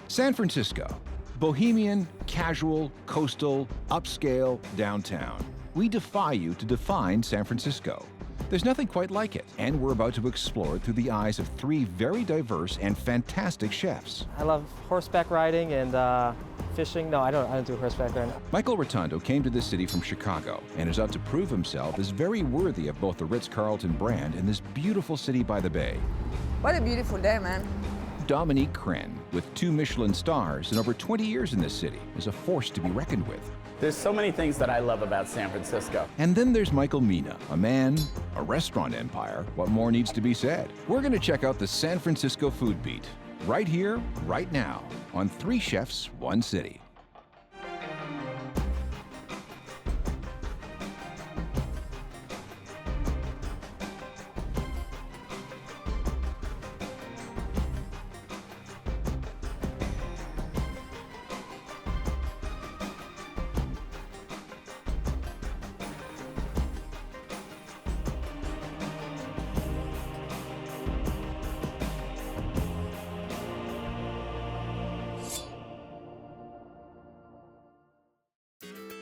San Francisco. Bohemian, casual, coastal, upscale, downtown. We defy you to define San Francisco. There's nothing quite like it, and we're about to explore it through the eyes of three very diverse and fantastic chefs. I love horseback riding and fishing. No, I don't do horseback riding. Michael Rotondo came to this city from Chicago and is out to prove himself as very worthy of both the Ritz-Carlton brand and this beautiful city by the bay. What a beautiful day, man. Dominique Crenn, with 2 Michelin stars and over 20 years in this city, is a force to be reckoned with. There's so many things that I love about San Francisco. And then there's Michael Mina, a man, a restaurant empire. What more needs to be said? We're going to check out the San Francisco food beat, right here, right now, on 3 Chefs, 1 City.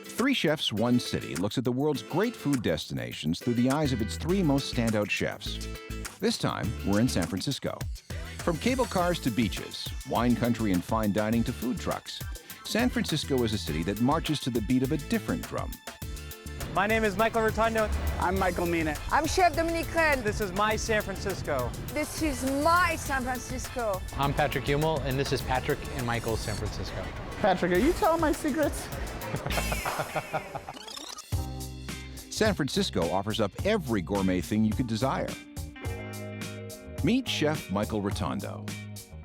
Three Chefs, 1 City looks at the world's great food destinations through the eyes of its 3 most standout chefs. This time, we're in San Francisco. From cable cars to beaches, wine country and fine dining to food trucks, San Francisco is a city that marches to the beat of a different drum. My name is Michael Rotondo. I'm Michael Mina. I'm Chef Dominique Crenn. This is my San Francisco. This is my San Francisco. I'm Patrick Hummel, and this is Patrick and Michael's San Francisco. Patrick, are you telling my secrets? San Francisco offers up every gourmet thing you could desire. Meet Chef Michael Rotondo.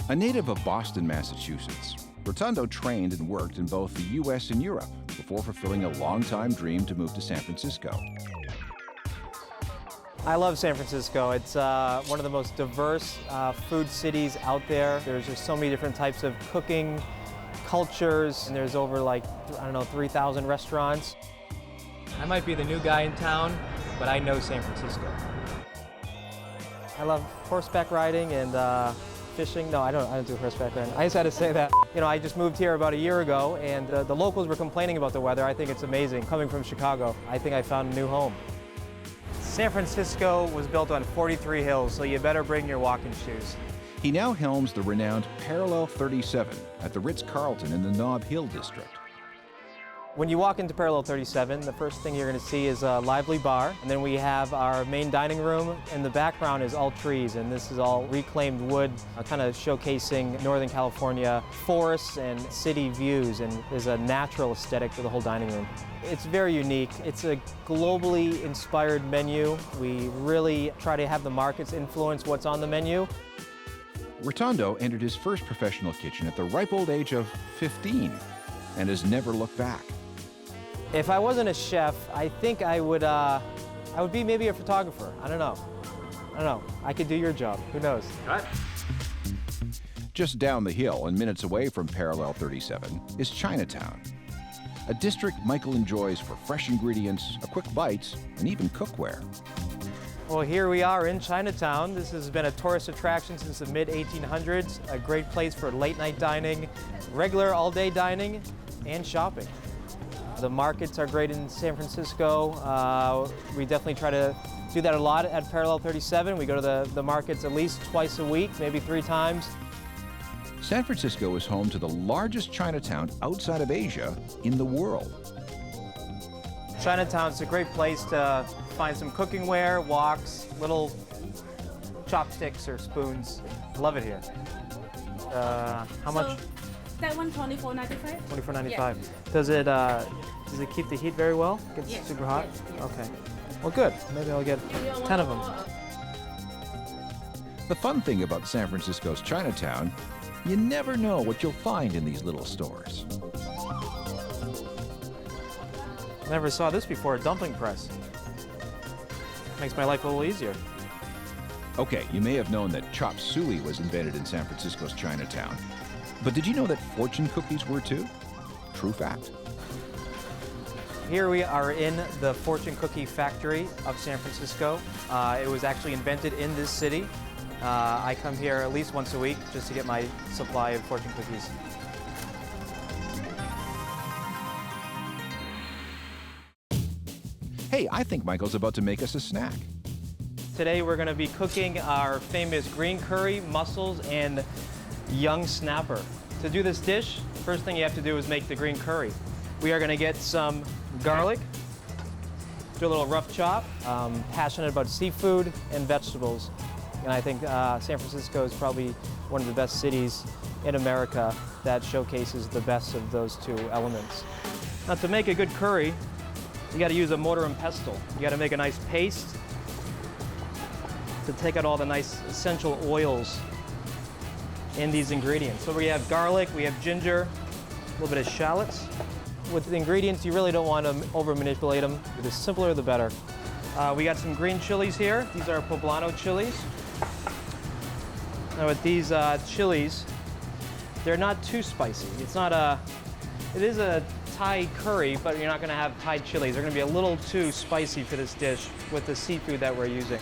A native of Boston, Massachusetts, Rotondo trained and worked in both the U.S. and Europe before fulfilling a long-time dream to move to San Francisco. I love San Francisco. It's one of the most diverse food cities out there. There's just so many different types of cooking, cultures, and there's over like, 3,000 restaurants. I might be the new guy in town, but I know San Francisco. I love horseback riding and fishing. No, I don't do horseback riding. I just had to say that. I just moved here about a year ago, and the locals were complaining about the weather. I think it's amazing. Coming from Chicago, I think I found a new home. San Francisco was built on 43 hills, so you better bring your walking shoes. He now helms the renowned Parallel 37 at the Ritz-Carlton in the Nob Hill district. When you walk into Parallel 37, the first thing you're going to see is a lively bar, and then we have our main dining room. In the background is all trees, and this is all reclaimed wood, kind of showcasing Northern California forests and city views, and there's a natural aesthetic to the whole dining room. It's very unique. It's a globally inspired menu. We really try to have the markets influence what's on the menu. Rotondo entered his first professional kitchen at the ripe old age of 15 and has never looked back. If I wasn't a chef, I think I would be maybe a photographer. I don't know. I could do your job. Who knows? Right. Just down the hill and minutes away from Parallel 37 is Chinatown, a district Michael enjoys for fresh ingredients, a quick bite, and even cookware. Well, here we are in Chinatown. This has been a tourist attraction since the mid-1800s, a great place for late-night dining, regular all-day dining, and shopping. The markets are great in San Francisco. We definitely try to do that a lot at Parallel 37. We go to the markets at least twice a week, maybe 3 times. San Francisco is home to the largest Chinatown outside of Asia in the world. Chinatown's a great place to find some cooking ware, woks, little chopsticks or spoons. Love it here. How much? That one, $24.95. $24.95. Does it keep the heat very well? Gets super hot? Yes. Okay. Well, good. Maybe I'll get 10 of them. The fun thing about San Francisco's Chinatown, you never know what you'll find in these little stores. Never saw this before, a dumpling press. Makes my life a little easier. Okay, you may have known that chop suey was invented in San Francisco's Chinatown. But did you know that fortune cookies were too? True fact. Here we are in the fortune cookie factory of San Francisco. It was actually invented in this city. I come here at least once a week just to get my supply of fortune cookies. Hey, I think Michael's about to make us a snack. Today we're going to be cooking our famous green curry, mussels, and young snapper. To do this dish, first thing you have to do is make the green curry. We are going to get some garlic, do a little rough chop. Passionate about seafood and vegetables. And I think San Francisco is probably one of the best cities in America that showcases the best of those two elements. Now, to make a good curry, you got to use a mortar and pestle. You got to make a nice paste to take out all the nice essential oils in these ingredients. So we have garlic, we have ginger, a little bit of shallots. With the ingredients, you really don't want to over manipulate them. The simpler, the better. We got some green chilies here. These are poblano chilies. Now with these chilies, they're not too spicy. It is a Thai curry, but you're not going to have Thai chilies. They're going to be a little too spicy for this dish with the seafood that we're using.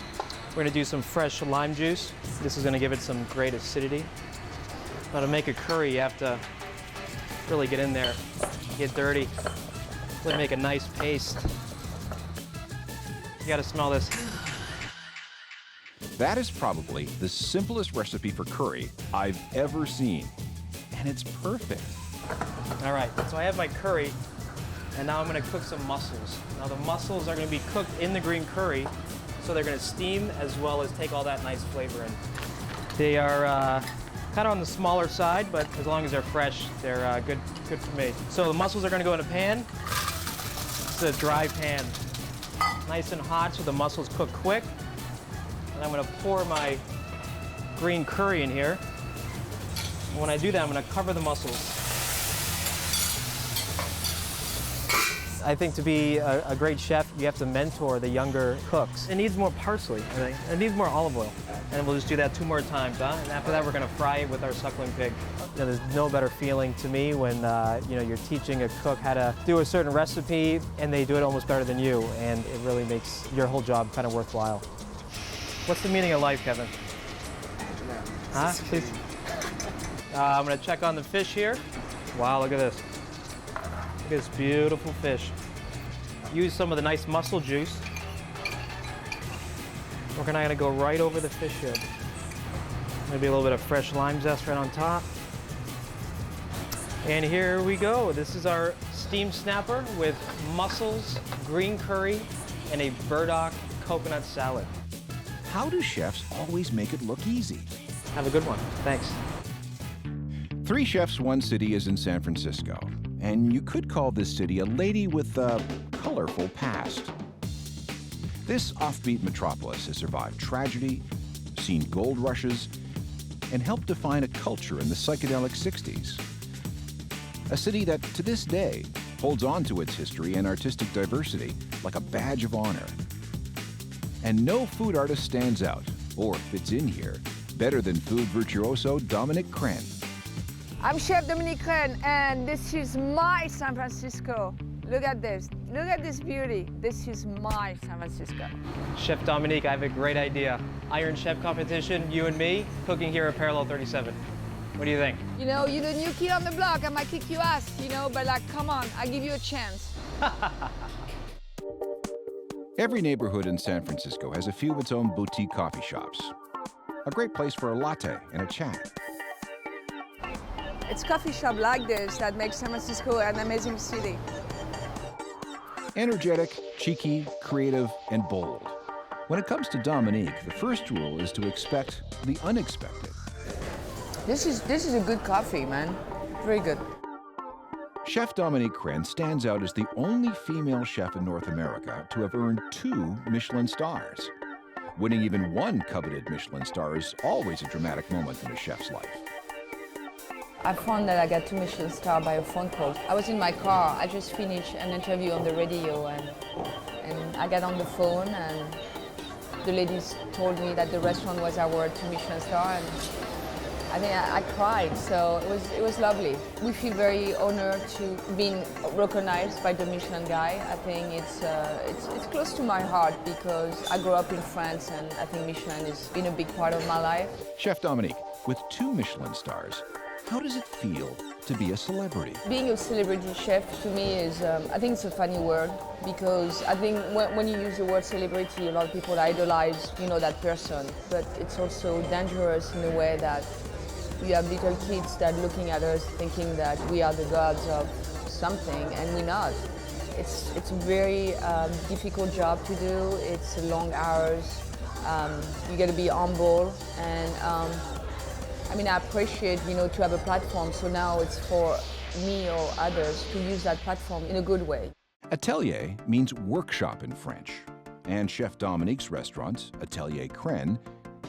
We're going to do some fresh lime juice. This is going to give it some great acidity. Now to make a curry, you have to really get in there, get dirty, really make a nice paste. You got to smell this. That is probably the simplest recipe for curry I've ever seen. And it's perfect. All right, so I have my curry, and now I'm going to cook some mussels. Now the mussels are going to be cooked in the green curry, so they're going to steam as well as take all that nice flavor in. They are kind of on the smaller side, but as long as they're fresh, they're good for me. So the mussels are going to go in a pan. It's a dry pan. Nice and hot so the mussels cook quick. And I'm going to pour my green curry in here. And when I do that, I'm going to cover the mussels. I think to be a great chef, you have to mentor the younger cooks. It needs more parsley, I think. It needs more olive oil. And we'll just do that 2 more times, huh? And after that, we're going to fry it with our suckling pig. You know, there's no better feeling to me when you're teaching a cook how to do a certain recipe, and they do it almost better than you, and it really makes your whole job kind of worthwhile. What's the meaning of life, Kevin? Huh? Please. I'm going to check on the fish here. Wow, look at this. Look at this beautiful fish. Use some of the nice mussel juice. We're gonna go right over the fish here. Maybe a little bit of fresh lime zest right on top. And here we go. This is our steamed snapper with mussels, green curry, and a burdock coconut salad. How do chefs always make it look easy? Have a good one. Thanks. 3 Chefs, 1 City is in San Francisco. And you could call this city a lady with a colorful past. This offbeat metropolis has survived tragedy, seen gold rushes, and helped define a culture in the psychedelic 60s. A city that, to this day, holds on to its history and artistic diversity like a badge of honor. And no food artist stands out, or fits in here, better than food virtuoso Dominique Crenn. I'm Chef Dominique Crenn, and this is my San Francisco. Look at this. Look at this beauty. This is my San Francisco. Chef Dominique, I have a great idea. Iron Chef competition, you and me, cooking here at Parallel 37. What do you think? You know, you're the new kid on the block. I might kick your ass, but like, come on, I'll give you a chance. Every neighborhood in San Francisco has a few of its own boutique coffee shops. A great place for a latte and a chat. It's coffee shop like this that makes San Francisco an amazing city. Energetic, cheeky, creative, and bold. When it comes to Dominique, the first rule is to expect the unexpected. This is a good coffee, man. Very good. Chef Dominique Crenn stands out as the only female chef in North America to have earned 2 Michelin stars. Winning even 1 coveted Michelin star is always a dramatic moment in a chef's life. I found that I got 2 Michelin stars by a phone call. I was in my car. I just finished an interview on the radio, and I got on the phone, and the ladies told me that the restaurant was awarded 2 Michelin stars. I think I cried, so it was lovely. We feel very honored to being recognized by the Michelin guy. I think it's close to my heart because I grew up in France and I think Michelin has been a big part of my life. Chef Dominique, with 2 Michelin stars, how does it feel to be a celebrity? Being a celebrity chef to me is, I think it's a funny word because I think when you use the word celebrity, a lot of people idolize, that person. But it's also dangerous in a way that you have little kids that are looking at us thinking that we are the gods of something, and we're not. It's a very difficult job to do. It's long hours. You got to be humble, and I appreciate, to have a platform. So now it's for me or others to use that platform in a good way. Atelier means workshop in French, and Chef Dominique's restaurant, Atelier Crenn,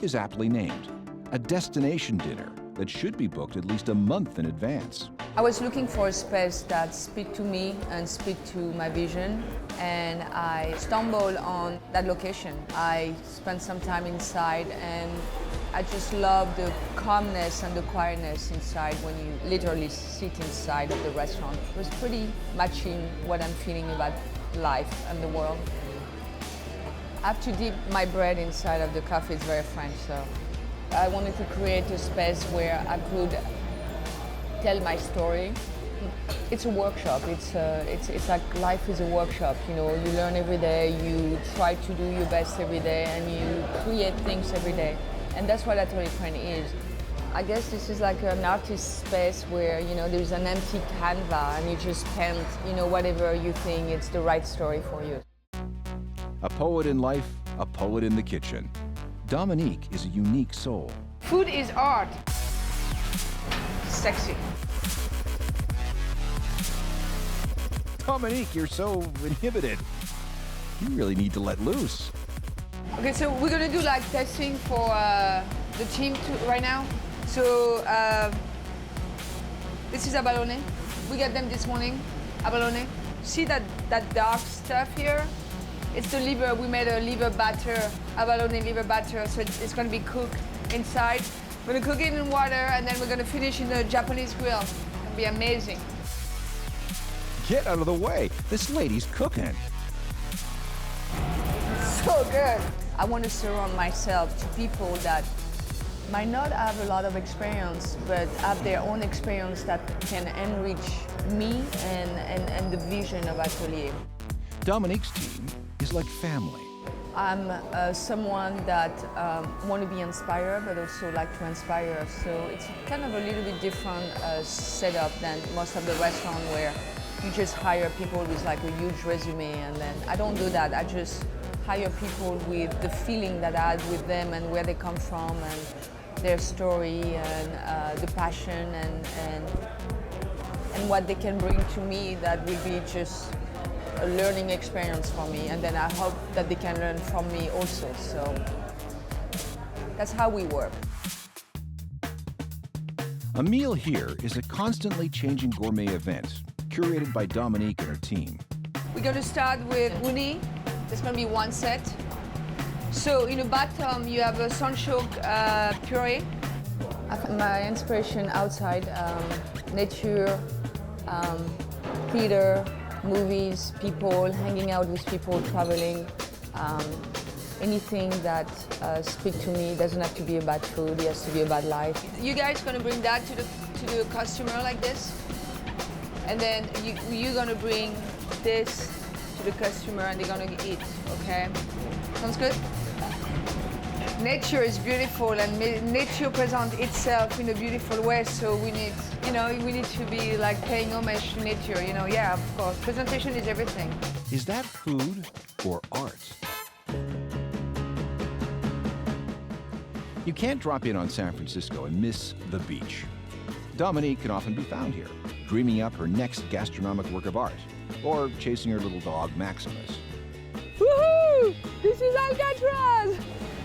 is aptly named. A destination dinner that should be booked at least a month in advance. I was looking for a space that speaks to me and speaks to my vision, and I stumbled on that location. I spent some time inside, and I just love the calmness and the quietness inside when you literally sit inside of the restaurant. It was pretty matching what I'm feeling about life and the world. I have to dip my bread inside of the coffee. It's very French, so I wanted to create a space where I could tell my story. It's a workshop. It's like life is a workshop. You learn every day. You try to do your best every day, and you create things every day. And that's what Atelier Crenn is. I guess this is like an artist space where there's an empty canvas, and you just paint whatever you think it's the right story for you. A poet in life, a poet in the kitchen. Dominique is a unique soul. Food is art. Sexy. Dominique, you're so inhibited. You really need to let loose. Okay, so we're gonna do like testing for the team right now. So this is abalone. We got them this morning, abalone. See that dark stuff here? It's the liver. We made a liver batter, abalone liver batter, so it's gonna be cooked inside. We're gonna cook it in water, and then we're gonna finish in the Japanese grill. It's gonna be amazing. Get out of the way. This lady's cooking. So good. I want to surround myself to people that might not have a lot of experience, but have their own experience that can enrich me and the vision of Atelier. Dominique's team is like family. I'm someone that want to be inspired, but also like to inspire. So it's kind of a little bit different setup than most of the restaurants where you just hire people with like a huge resume, and then I don't do that. I just hire people with the feeling that I had with them and where they come from and their story and the passion and what they can bring to me that will be just a learning experience for me, and then I hope that they can learn from me also. So that's how we work. A meal here is a constantly changing gourmet event curated by Dominique and her team. We're going to start with uni. There's going to be one set. So in the bottom you have a sunchoke puree. I find my inspiration outside, nature, theater, movies, people, hanging out with people, traveling. Anything that speaks to me doesn't have to be about food, it has to be about life. You guys going to bring that to the customer like this, and then you're going to bring this to the customer and they're going to eat, okay? Sounds good? Nature is beautiful and nature presents itself in a beautiful way, so we need, we need to be like paying homage to nature, yeah, of course. Presentation is everything. Is that food or art? You can't drop in on San Francisco and miss the beach. Dominique can often be found here, dreaming up her next gastronomic work of art, or chasing her little dog, Maximus. Woohoo! This is Alcatraz!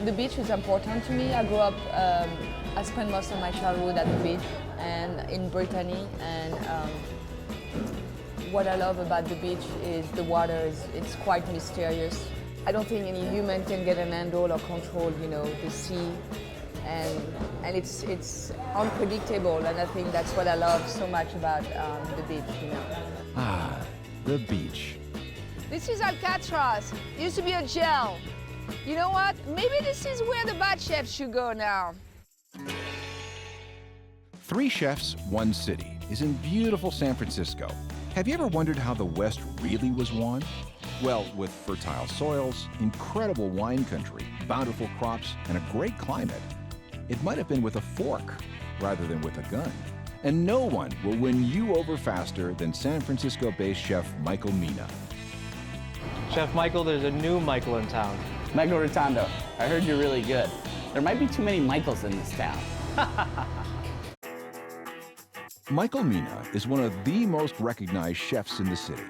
The beach is important to me. I grew up, I spent most of my childhood at the beach and in Brittany, and what I love about the beach is the water, it's quite mysterious. I don't think any human can get an handle or control, the sea. and it's unpredictable, and I think that's what I love so much about the beach, you know. Ah, the beach. This is Alcatraz. It used to be a jail. You know what? Maybe this is where the bad chefs should go now. 3 chefs, 1 city is in beautiful San Francisco. Have you ever wondered how the West really was won? Well, with fertile soils, incredible wine country, bountiful crops, and a great climate, it might have been with a fork rather than with a gun. And no one will win you over faster than San Francisco-based chef Michael Mina. Chef Michael, there's a new Michael in town. Michael Rotondo, I heard you're really good. There might be too many Michaels in this town. Michael Mina is one of the most recognized chefs in the city.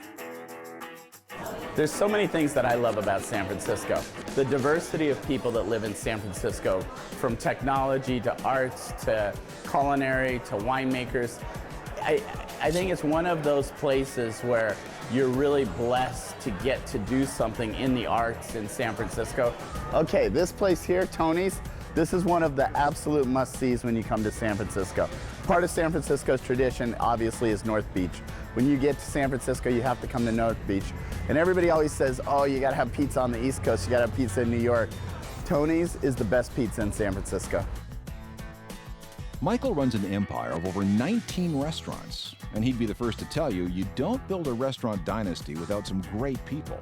There's so many things that I love about San Francisco. The diversity of people that live in San Francisco, from technology to arts to culinary to winemakers. I think it's one of those places where you're really blessed to get to do something in the arts in San Francisco. Okay, this place here, Tony's, this is one of the absolute must-sees when you come to San Francisco. Part of San Francisco's tradition, obviously, is North Beach. When you get to San Francisco, you have to come to North Beach. And everybody always says, oh, you gotta have pizza on the East Coast, you gotta have pizza in New York. Tony's is the best pizza in San Francisco. Michael runs an empire of over 19 restaurants, and he'd be the first to tell you, you don't build a restaurant dynasty without some great people.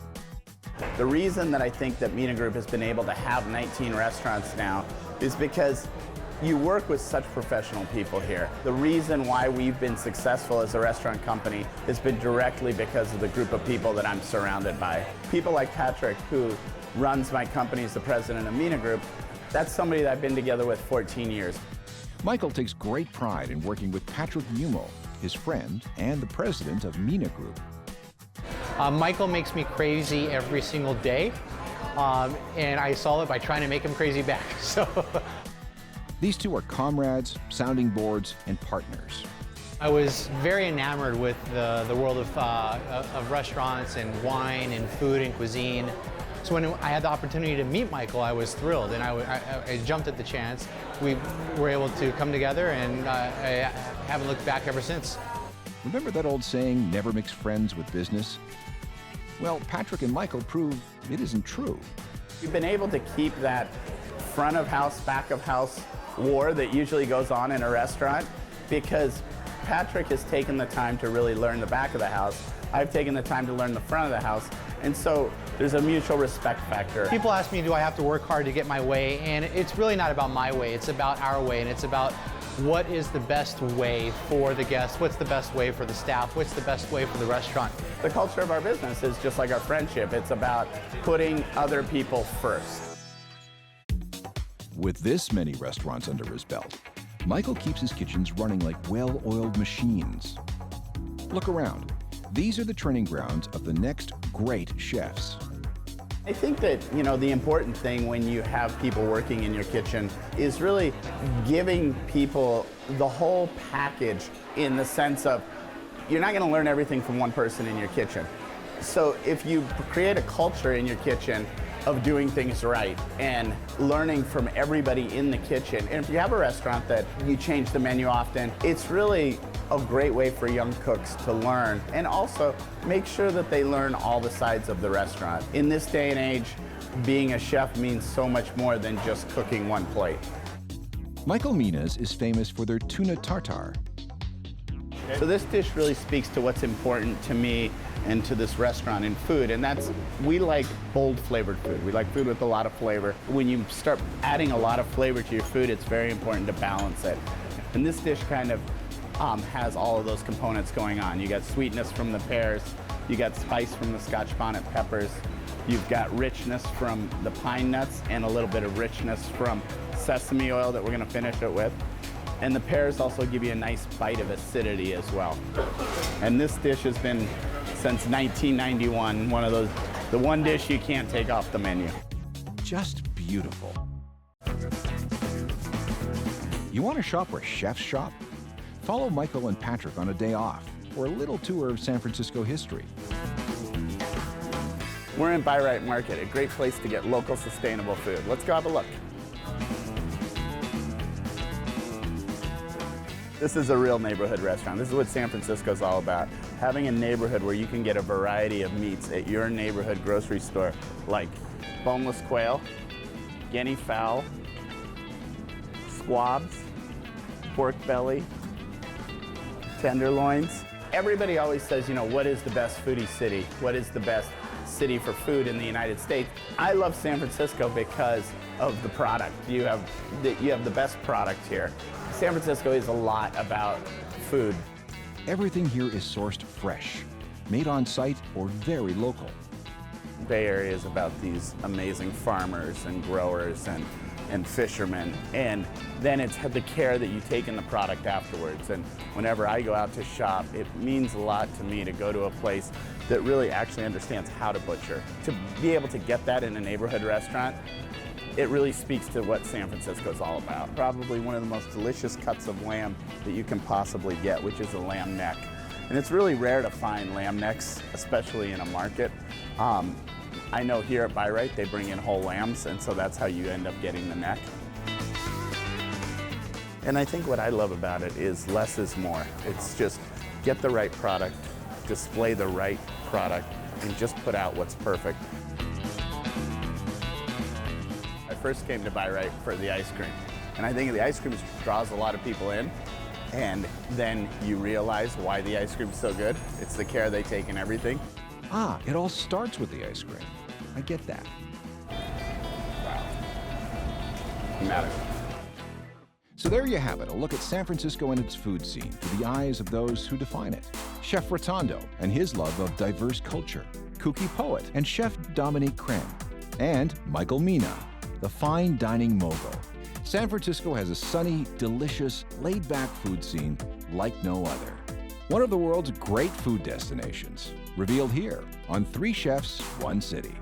The reason that I think that Mina Group has been able to have 19 restaurants now is because you work with such professional people here. The reason why we've been successful as a restaurant company has been directly because of the group of people that I'm surrounded by. People like Patrick, who runs my company as the president of Mina Group, that's somebody that I've been together with 14 years. Michael takes great pride in working with Patrick Mumo, his friend and the president of Mina Group. Michael makes me crazy every single day, and I solve it by trying to make him crazy back. So These two are comrades, sounding boards, and partners. I was very enamored with the world of restaurants and wine and food and cuisine. So when I had the opportunity to meet Michael, I was thrilled, and I jumped at the chance. We were able to come together, and I haven't looked back ever since. Remember that old saying, never mix friends with business? Well, Patrick and Michael prove it isn't true. We've been able to keep that front of house, back of house war that usually goes on in a restaurant because Patrick has taken the time to really learn the back of the house. I've taken the time to learn the front of the house. And so there's a mutual respect factor. People ask me, do I have to work hard to get my way? And it's really not about my way, it's about our way, and it's about what is the best way for the guests, what's the best way for the staff, what's the best way for the restaurant. The culture of our business is just like our friendship. It's about putting other people first. With this many restaurants under his belt, Michael keeps his kitchens running like well-oiled machines. Look around. These are the training grounds of the next great chefs. I think that, the important thing when you have people working in your kitchen is really giving people the whole package in the sense of you're not going to learn everything from one person in your kitchen. So if you create a culture in your kitchen of doing things right and learning from everybody in the kitchen, and if you have a restaurant that you change the menu often, it's really a great way for young cooks to learn and also make sure that they learn all the sides of the restaurant. In this day and age, being a chef means so much more than just cooking one plate. Michael Mina's is famous for their tuna tartare. So this dish really speaks to what's important to me and to this restaurant in food, and that's we like bold flavored food. We like food with a lot of flavor. When you start adding a lot of flavor to your food, it's very important to balance it. And this dish kind of has all of those components going on. You got sweetness from the pears, you got spice from the Scotch bonnet peppers, you've got richness from the pine nuts, and a little bit of richness from sesame oil that we're gonna finish it with. And the pears also give you a nice bite of acidity as well. And this dish has been, since 1991, the one dish you can't take off the menu. Just beautiful. You want to shop where chefs shop? Follow Michael and Patrick on a day off for a little tour of San Francisco history. We're in By-Right Market, a great place to get local sustainable food. Let's go have a look. This is a real neighborhood restaurant. This is what San Francisco is all about. Having a neighborhood where you can get a variety of meats at your neighborhood grocery store, like boneless quail, guinea fowl, squabs, pork belly, tenderloins. Everybody always says, you know, what is the best foodie city? What is the best city for food in the United States? I love San Francisco because of the product. You have the best product here. San Francisco is a lot about food. Everything here is sourced fresh, made on site or very local. Bay Area is about these amazing farmers and growers and fishermen, and then it's the care that you take in the product afterwards. And whenever I go out to shop, it means a lot to me to go to a place that really actually understands how to butcher. To be able to get that in a neighborhood restaurant, it really speaks to what San Francisco is all about. Probably one of the most delicious cuts of lamb that you can possibly get, which is a lamb neck. And it's really rare to find lamb necks, especially in a market. I know here at Buy Right, they bring in whole lambs, and so that's how you end up getting the neck. And I think what I love about it is less is more. It's just get the right product, display the right product, and just put out what's perfect. I first came to Buy Right for the ice cream, and I think the ice cream draws a lot of people in, and then you realize why the ice cream's so good. It's the care they take in everything. Ah, it all starts with the ice cream. I get that. Wow. Magic. So there you have it, a look at San Francisco and its food scene through the eyes of those who define it. Chef Rotondo and his love of diverse culture, kooky poet and chef Dominique Crenn, and Michael Mina, the fine dining mogul. San Francisco has a sunny, delicious, laid-back food scene like no other. One of the world's great food destinations, revealed here on 3 Chefs, 1 City.